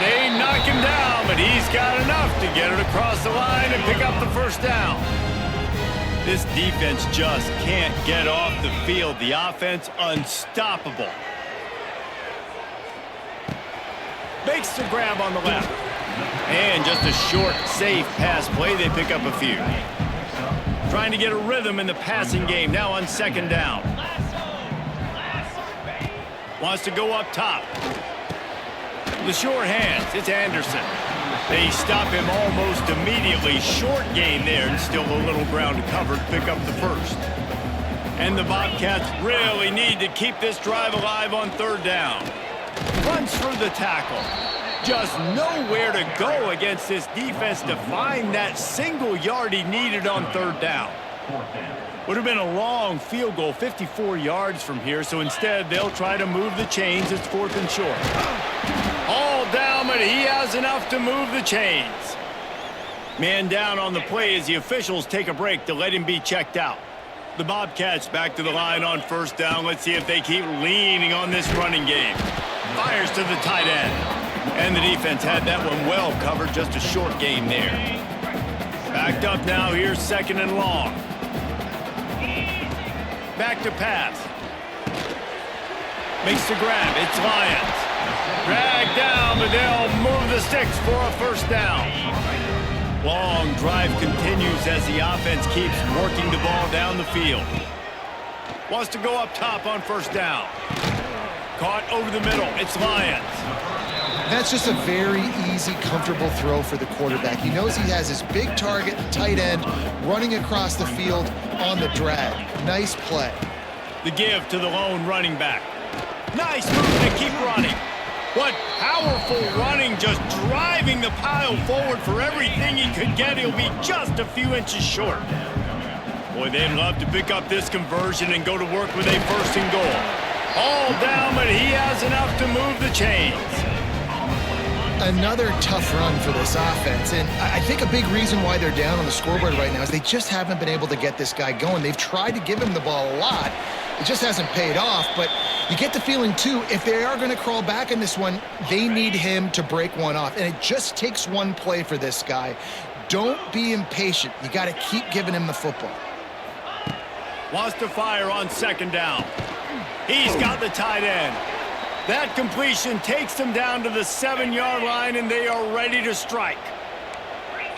They knock him down, but he's got enough to get it across the line and pick up the first down. This defense just can't get off the field. The offense unstoppable. Makes the grab on the left. And just a short, safe pass play. They pick up a few. Trying to get a rhythm in the passing game. Now on second down. Wants to go up top. The short hands. It's Anderson. They stop him almost immediately. Short gain there, and still a little ground to cover to pick up the first. And the Bobcats really need to keep this drive alive on third down. Runs through the tackle. Just nowhere to go against this defense to find that single yard he needed on third down. Would have been a long field goal, 54 yards from here, so instead they'll try to move the chains. It's 4th and short. All down, but he has enough to move the chains. Man down on the play as the officials take a break to let him be checked out. The Bobcats back to the line on first down. Let's see if they keep leaning on this running game. Fires to the tight end. And the defense had that one well covered. Just a short gain there. Backed up now. Here's second and long. Back to pass. Makes the grab. It's Lions. Dragged down, but they'll move the sticks for a first down. Long drive continues as the offense keeps working the ball down the field. Wants to go up top on first down. Caught over the middle. It's Lions. That's just a very easy, comfortable throw for the quarterback. He knows he has his big target, the tight end, running across the field on the drag. Nice play. The give to the lone running back. Nice move to keep running. What powerful running, just driving the pile forward for everything he could get. He'll be just a few inches short. Boy, they'd love to pick up this conversion and go to work with a first and goal. All down, but he has enough to move the chains. Another tough run for this offense, and I think a big reason why they're down on the scoreboard right now is they just haven't been able to get this guy going. They've tried to give him the ball a lot. It just hasn't paid off, but you get the feeling, too, if they are going to crawl back in this one, they need him to break one off, and it just takes one play for this guy. Don't be impatient. You got to keep giving him the football. Wants to fire on second down. He's got the tight end. That completion takes them down to the 7-yard line, and they are ready to strike.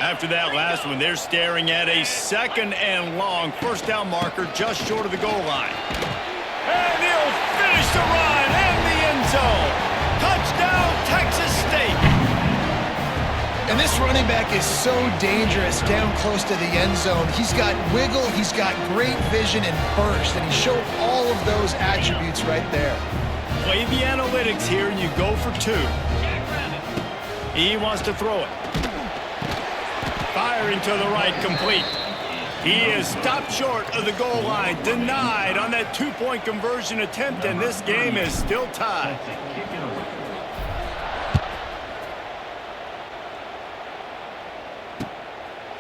After that last one, they're staring at a second and long first down marker just short of the goal line. And he'll finish the run in the end zone. Touchdown, Texas State. And this running back is so dangerous down close to the end zone. He's got wiggle, he's got great vision and burst, and he showed all of those attributes right there. Play the analytics here, and you go for two. He wants to throw it. Firing to the right, complete. He is stopped short of the goal line, denied on that two-point conversion attempt, and this game is still tied.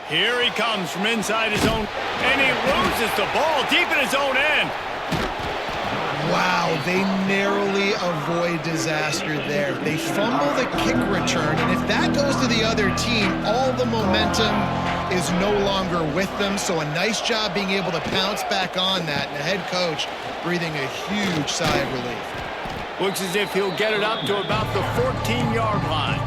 Here he comes from inside his own, and he loses the ball deep in his own end. Wow, they narrowly avoid disaster there. They fumble the kick return, and if that goes to the other team, all the momentum is no longer with them. So a nice job being able to pounce back on that, and the head coach breathing a huge sigh of relief. Looks as if he'll get it up to about the 14-yard line.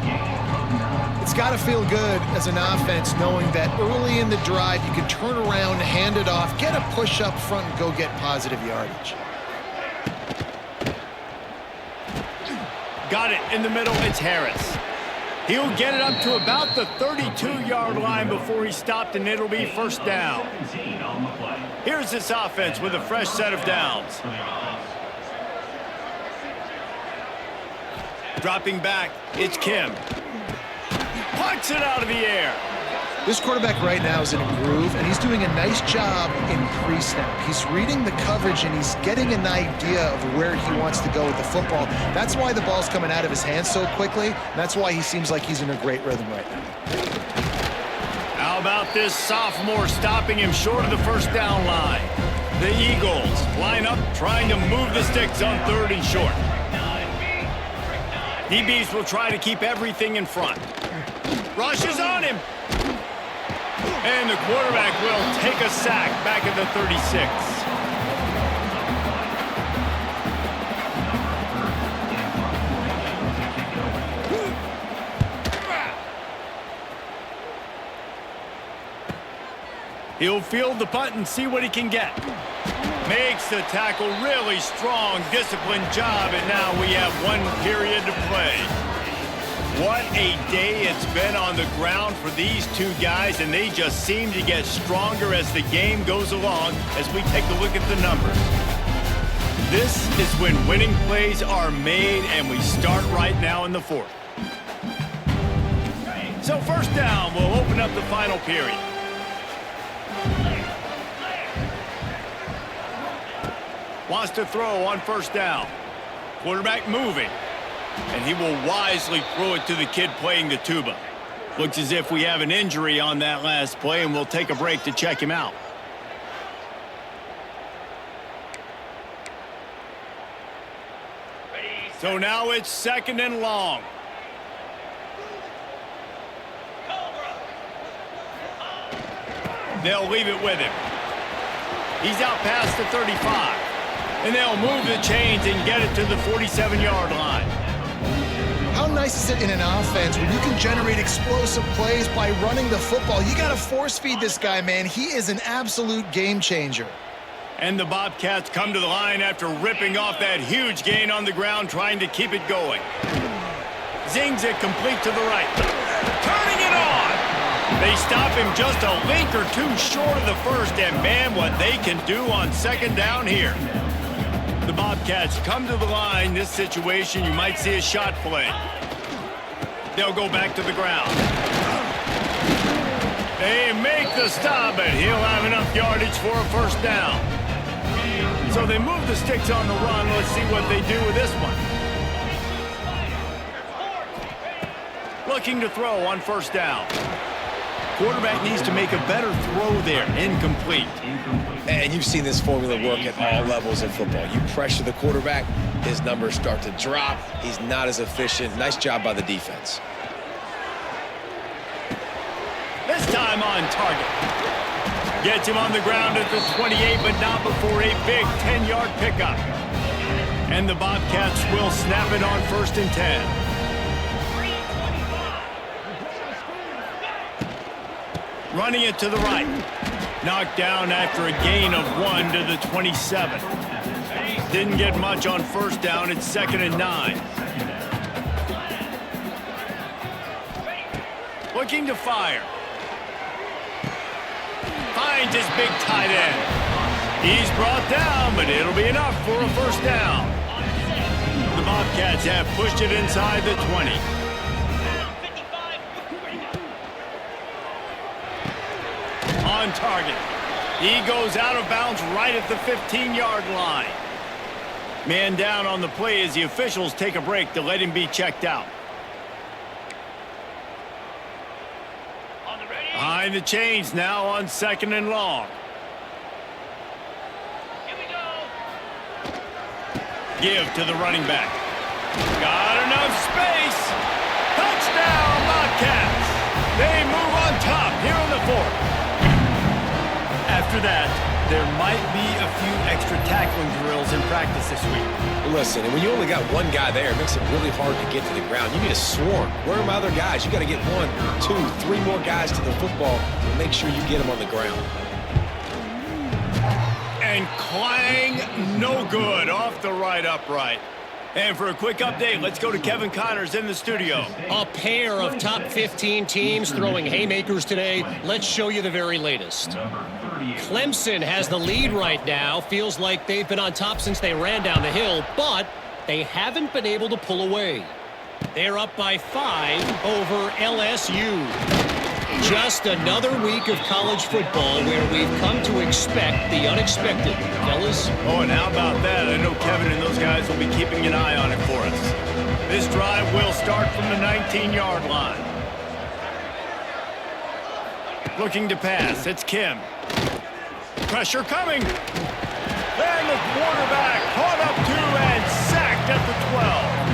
It's got to feel good as an offense knowing that early in the drive you can turn around, hand it off, get a push up front, and go get positive yardage. Got it in the middle. It's Harris. He'll get it up to about the 32-yard line before he stopped, and it'll be first down. Here's this offense with a fresh set of downs. Dropping back, it's Kim. Punts it out of the air. This quarterback right now is in a groove, and he's doing a nice job in pre-snap. He's reading the coverage, and he's getting an idea of where he wants to go with the football. That's why the ball's coming out of his hands so quickly, and that's why he seems like he's in a great rhythm right now. How about this sophomore stopping him short of the first down line? The Eagles line up trying to move the sticks on third and short. DBs will try to keep everything in front. Rushes on him. And the quarterback will take a sack back at the 36. He'll field the punt and see what he can get. Makes the tackle, really strong, disciplined job, and now we have one period to play. What a day it's been on the ground for these two guys, and they just seem to get stronger as the game goes along as we take a look at the numbers. This is when winning plays are made, and we start right now in the fourth. So first down, we'll open up the final period. Wants to throw on first down. Quarterback moving. And he will wisely throw it to the kid playing the tuba. Looks as if we have an injury on that last play, and we'll take a break to check him out. So now it's 2nd and long. They'll leave it with him. He's out past the 35. And they'll move the chains and get it to the 47-yard line. How nice is it in an offense when you can generate explosive plays by running the football? You got to force feed this guy, man. He is an absolute game changer. And the Bobcats come to the line after ripping off that huge gain on the ground, trying to keep it going. Zings it complete to the right. Turning it on! They stop him just a link or two short of the first, and man, what they can do on 2nd down here. The Bobcats come to the line. This situation, you might see a shot play. They'll go back to the ground. They make the stop, but he'll have enough yardage for a 1st down. So they move the sticks on the run. Let's see what they do with this one. Looking to throw on 1st down. Quarterback needs to make a better throw there. Incomplete. And you've seen this formula work at all levels of football. You pressure the quarterback, his numbers start to drop. He's not as efficient. Nice job by the defense. This time on target. Gets him on the ground at the 28, but not before a big 10-yard pickup. And the Bobcats will snap it on 1st and 10. Running it to the right. Knocked down after a gain of 1 to the 27. Didn't get much on 1st down. It's 2nd and 9. Looking to fire. Finds his big tight end. He's brought down, but it'll be enough for a 1st down. The Bobcats have pushed it inside the 20. On target. He goes out of bounds right at the 15-yard line. Man down on the play as the officials take a break to let him be checked out. Behind the chains now on 2nd and long. Here we go. Give to the running back. Got enough space. Touchdown, Bobcats. They move on top here in the 4th. After that, there might be a few extra tackling drills in practice this week. Listen, and when you only got one guy there, it makes it really hard to get to the ground. You need a swarm. Where are my other guys? You got to get 1, 2, 3 more guys to the football and make sure you get them on the ground. And clang, no good, off the right upright. And for a quick update, let's go to Kevin Connors in the studio. A pair of top 15 teams throwing haymakers today. Let's show you the very latest. Clemson has the lead right now. Feels like they've been on top since they ran down the hill, but they haven't been able to pull away. They're up by 5 over LSU. Just another week of college football where we've come to expect the unexpected, fellas. Oh, and how about that? I know Kevin and those guys will be keeping an eye on it for us. This drive will start from the 19-yard line. Looking to pass. It's Kim. Pressure coming. And the quarterback caught up to and sacked at the 12.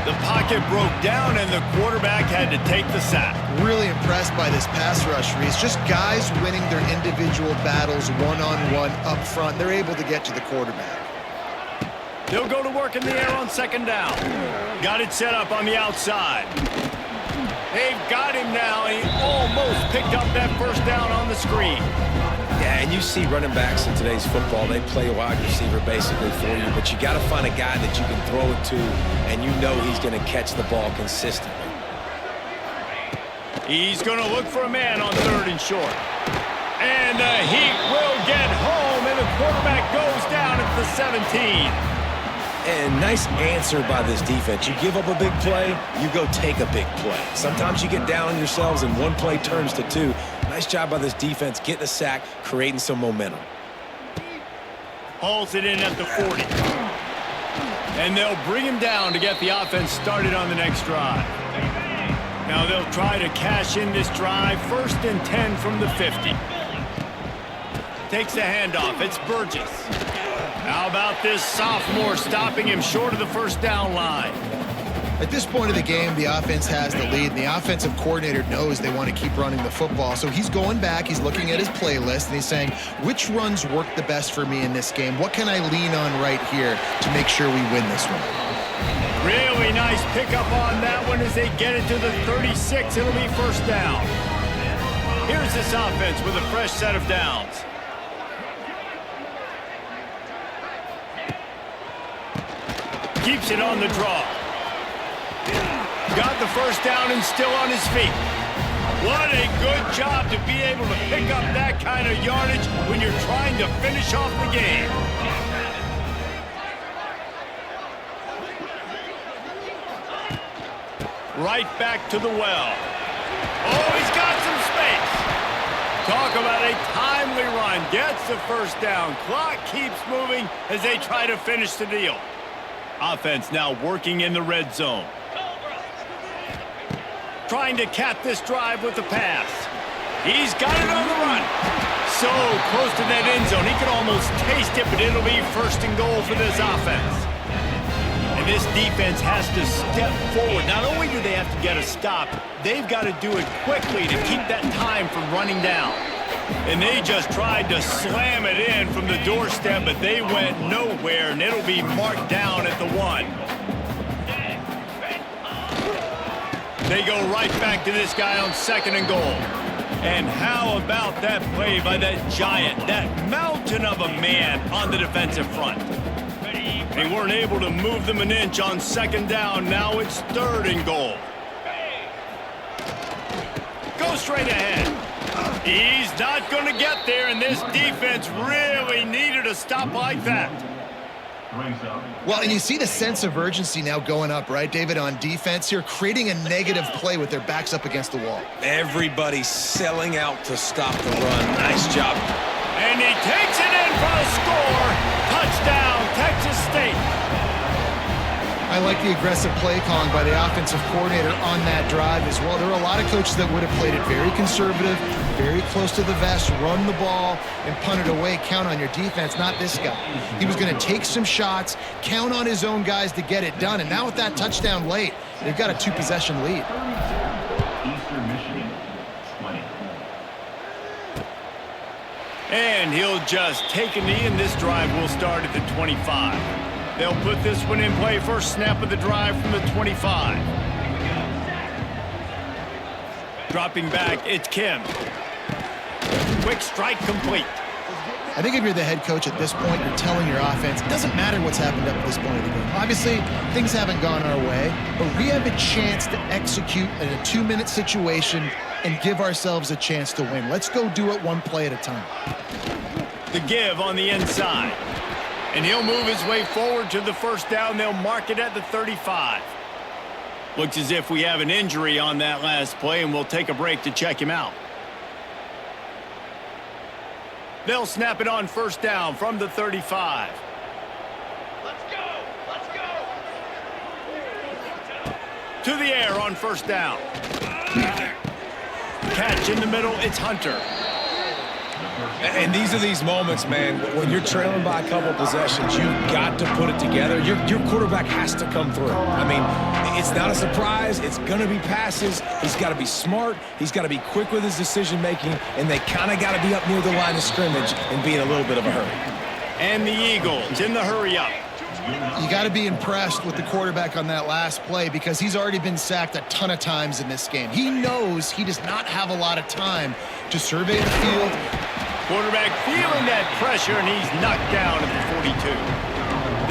The pocket broke down, and the quarterback had to take the sack. Really impressed by this pass rush, Reese. Just guys winning their individual battles one-on-one up front. They're able to get to the quarterback. They'll go to work in the air on 2nd down. Got it set up on the outside. They've got him now. He almost picked up that 1st down on the screen. Yeah, and you see running backs in today's football, they play a wide receiver basically for you, but you got to find a guy that you can throw it to, and you know he's going to catch the ball consistently. He's going to look for a man on 3rd and short. And the heat will get home, and the quarterback goes down at the 17. And nice answer by this defense. You give up a big play, you go take a big play. Sometimes you get down on yourselves and one play turns to 2. Nice job by this defense getting a sack, creating some momentum. Hauls it in at the 40. And they'll bring him down to get the offense started on the next drive. Now they'll try to cash in this drive. 1st and 10 from the 50. Takes the handoff. It's Burgess. How about this sophomore stopping him short of the first down line? At this point of the game, the offense has the lead, and the offensive coordinator knows they want to keep running the football. So he's going back, he's looking at his playlist, and he's saying, which runs work the best for me in this game? What can I lean on right here to make sure we win this one? Really nice pickup on that one as they get it to the 36. It'll be first down. Here's this offense with a fresh set of downs. Keeps it on the draw. Got the first down and still on his feet. What a good job to be able to pick up that kind of yardage when you're trying to finish off the game. Right back to the well. Oh, he's got some space. Talk about a timely run. Gets the first down. Clock keeps moving as they try to finish the deal. Offense now working in the red zone. Trying to cap this drive with the pass. He's got it on the run. So close to that end zone. He could almost taste it, but it'll be first and goal for this offense. And this defense has to step forward. Not only do they have to get a stop, they've got to do it quickly to keep that time from running down. And they just tried to slam it in from the doorstep, but they went nowhere, and it'll be marked down at the 1. They go right back to this guy on second and goal. And how about that play by that giant, that mountain of a man on the defensive front? They weren't able to move them an inch on second down. Now it's third and goal. Go straight ahead. He's not going to get there, and this defense really needed a stop like that. Well, and you see the sense of urgency now going up, right, David, on defense here, creating a negative play with their backs up against the wall. Everybody's selling out to stop the run. Nice job. And he takes it in for a score. Touchdown, Texas State. I like the aggressive play calling by the offensive coordinator on that drive as well. There are a lot of coaches that would have played it very conservative, very close to the vest, run the ball, and punt it away. Count on your defense, not this guy. He was going to take some shots, count on his own guys to get it done. And now with that touchdown late, they've got a 2-possession lead. And he'll just take a knee, and this drive will start at the 25. They'll put this one in play. First snap of the drive from the 25. Dropping back, it's Kim. Quick strike complete. I think if you're the head coach at this point, you're telling your offense, it doesn't matter what's happened up at this point of the game. Obviously, things haven't gone our way, but we have a chance to execute in a 2-minute situation and give ourselves a chance to win. Let's go do it one play at a time. The give on the inside. And he'll move his way forward to the first down. They'll mark it at the 35. Looks as if we have an injury on that last play, and we'll take a break to check him out. They'll snap it on first down from the 35. Let's go! Let's go! To the air on first down. Catch in the middle, it's Hunter. And these are these moments, man, when you're trailing by a couple possessions, you've got to put it together. Your quarterback has to come through. I mean, it's not a surprise. It's going to be passes. He's got to be smart. He's got to be quick with his decision-making, and they kind of got to be up near the line of scrimmage and be in a little bit of a hurry. And the Eagles in the hurry-up. You got to be impressed with the quarterback on that last play because he's already been sacked a ton of times in this game. He knows he does not have a lot of time to survey the field. Quarterback feeling that pressure, and he's knocked down at the 42.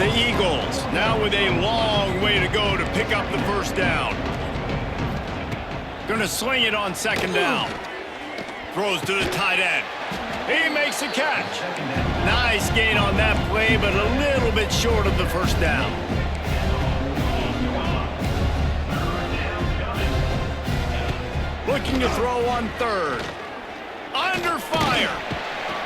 The Eagles now with a long way to go to pick up the first down. Going to sling it on second down. Throws to the tight end. He makes a catch. Nice gain on that play, but a little bit short of the first down. Looking to throw on third. Under fire.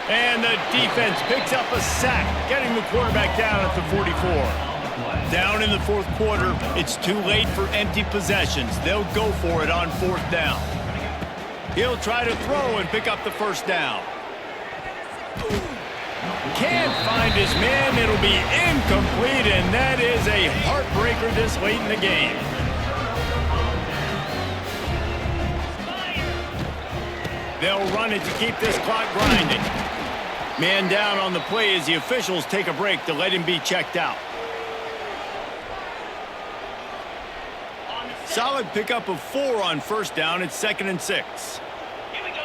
And the defense picks up a sack, getting the quarterback down at the 44. Down in the fourth quarter, it's too late for empty possessions. They'll go for it on fourth down. He'll try to throw and pick up the first down. can't find his man. It'll be incomplete, and that is a heartbreaker this late in the game. They'll run it to keep this clock grinding. Man down on the play as the officials take a break to let him be checked out. Solid pickup of 4 on first down. It's 2nd and 6. Here we go.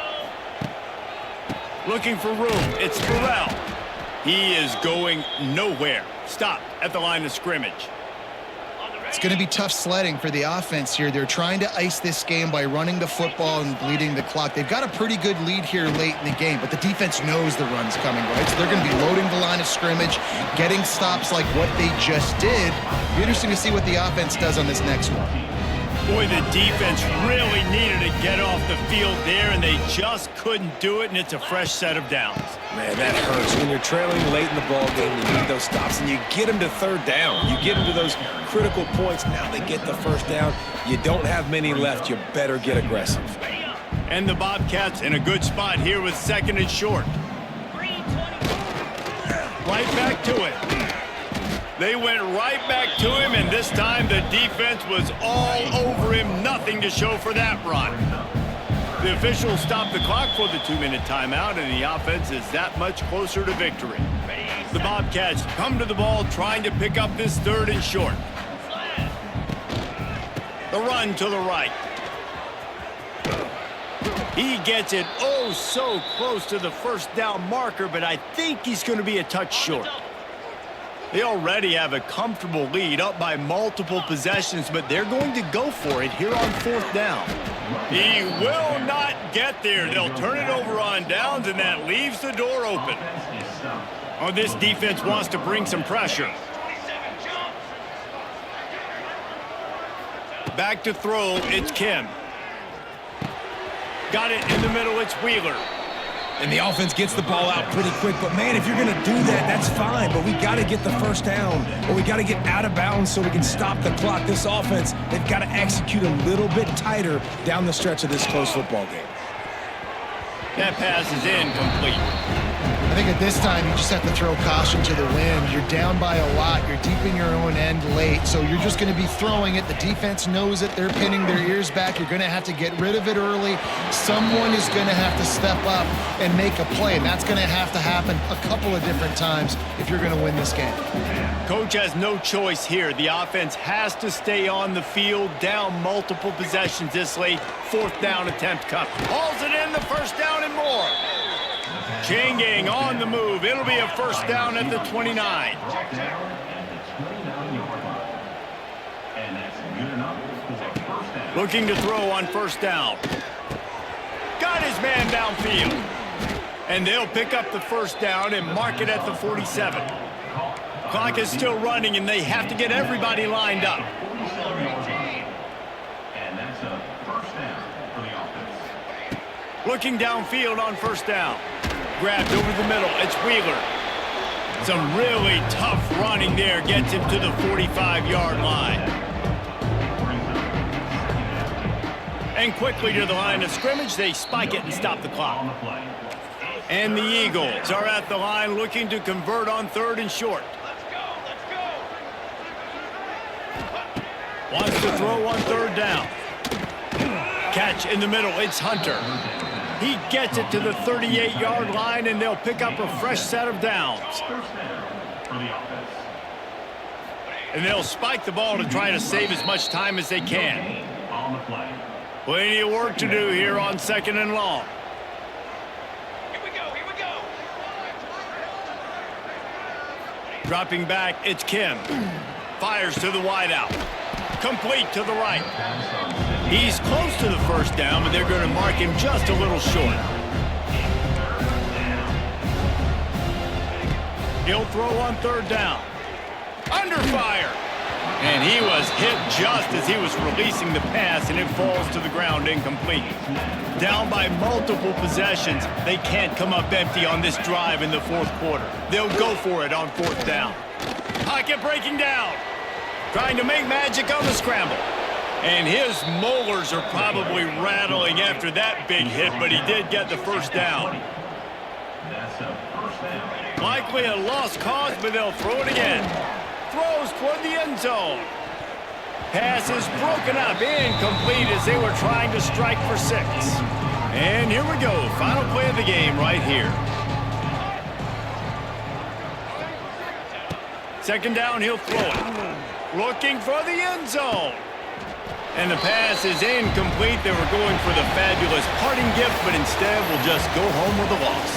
Looking for room. It's Burrell. He is going nowhere. Stopped at the line of scrimmage. It's going to be tough sledding for the offense here. They're trying to ice this game by running the football and bleeding the clock. They've got a pretty good lead here late in the game, but the defense knows the run's coming, right? So they're going to be loading the line of scrimmage, getting stops like what they just did. It'll be interesting to see what the offense does on this next one. Boy, the defense really needed to get off the field there, and they just couldn't do it, and it's a fresh set of downs. Man, that hurts. When you're trailing late in the ball game, you need those stops, and you get them to third down. You get them to those critical points. Now they get the first down. You don't have many left. You better get aggressive. And the Bobcats in a good spot here with 2nd and short. Right back to it. They went right back to him, and this time the defense was all over him. Nothing to show for that run. The officials stopped the clock for the 2-minute timeout, and the offense is that much closer to victory. The Bobcats come to the ball trying to pick up this 3rd and short. The run to the right. He gets it oh so close to the first down marker, but I think he's going to be a touch short. They already have a comfortable lead, up by multiple possessions, but they're going to go for it here on 4th down. He will not get there. They'll turn it over on downs, and that leaves the door open. Oh, this defense wants to bring some pressure. Back to throw, it's Kim. Got it in the middle, it's Wheeler. And the offense gets the ball out pretty quick. But, man, if you're going to do that, that's fine. But we got to get the first down, or we got to get out of bounds so we can stop the clock. This offense, they've got to execute a little bit tighter down the stretch of this close football game. That pass is incomplete. I think at this time, you just have to throw caution to the wind. You're down by a lot. You're deep in your own end late, so you're just going to be throwing it. The defense knows it. They're pinning their ears back. You're going to have to get rid of it early. Someone is going to have to step up and make a play, and that's going to happen a couple of different times if you're going to win this game. Coach has no choice here. The offense has to stay on the field, down multiple possessions this late. 4th down attempt comes. Hauls it in, the first down and more. Changing on the move. It'll be a first down at the 29. Looking to throw on first down. Got his man downfield. And they'll pick up the first down and mark it at the 47. Clock is still running, and they have to get everybody lined up. Looking downfield on first down. Grabbed over the middle. It's Wheeler. Some really tough running there. Gets him to the 45-yard line. And quickly to the line of scrimmage. They spike it and stop the clock. And the Eagles are at the line looking to convert on 3rd and short. Wants to throw on 3rd down. Catch in the middle. It's Hunter. He gets it to the 38-yard line, and they'll pick up a fresh set of downs. And they'll spike the ball to try to save as much time as they can. Plenty of work to do here on 2nd and long. Here we go. Dropping back, it's Kim. Fires to the wideout. Complete to the right. He's close to the first down, but they're going to mark him just a little short. He'll throw on 3rd down. Under fire. And he was hit just as he was releasing the pass, and it falls to the ground incomplete. Down by multiple possessions, they can't come up empty on this drive in the 4th quarter. They'll go for it on 4th down. Pocket breaking down. Trying to make magic on the scramble. And his molars are probably rattling after that big hit, but he did get the first down. Likely a lost cause, but they'll throw it again. Throws toward the end zone. Pass is broken up, incomplete as they were trying to strike for 6. And here we go, final play of the game right here. Second down, he'll throw it. Looking for the end zone. And the pass is incomplete. They were going for the fabulous parting gift, but instead will just go home with a loss.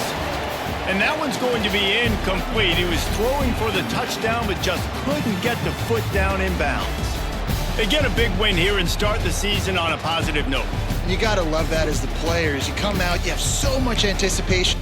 And that one's going to be incomplete. He was throwing for the touchdown, but just couldn't get the foot down inbounds. They get a big win here and start the season on a positive note. You got to love that as the players. You come out, you have so much anticipation.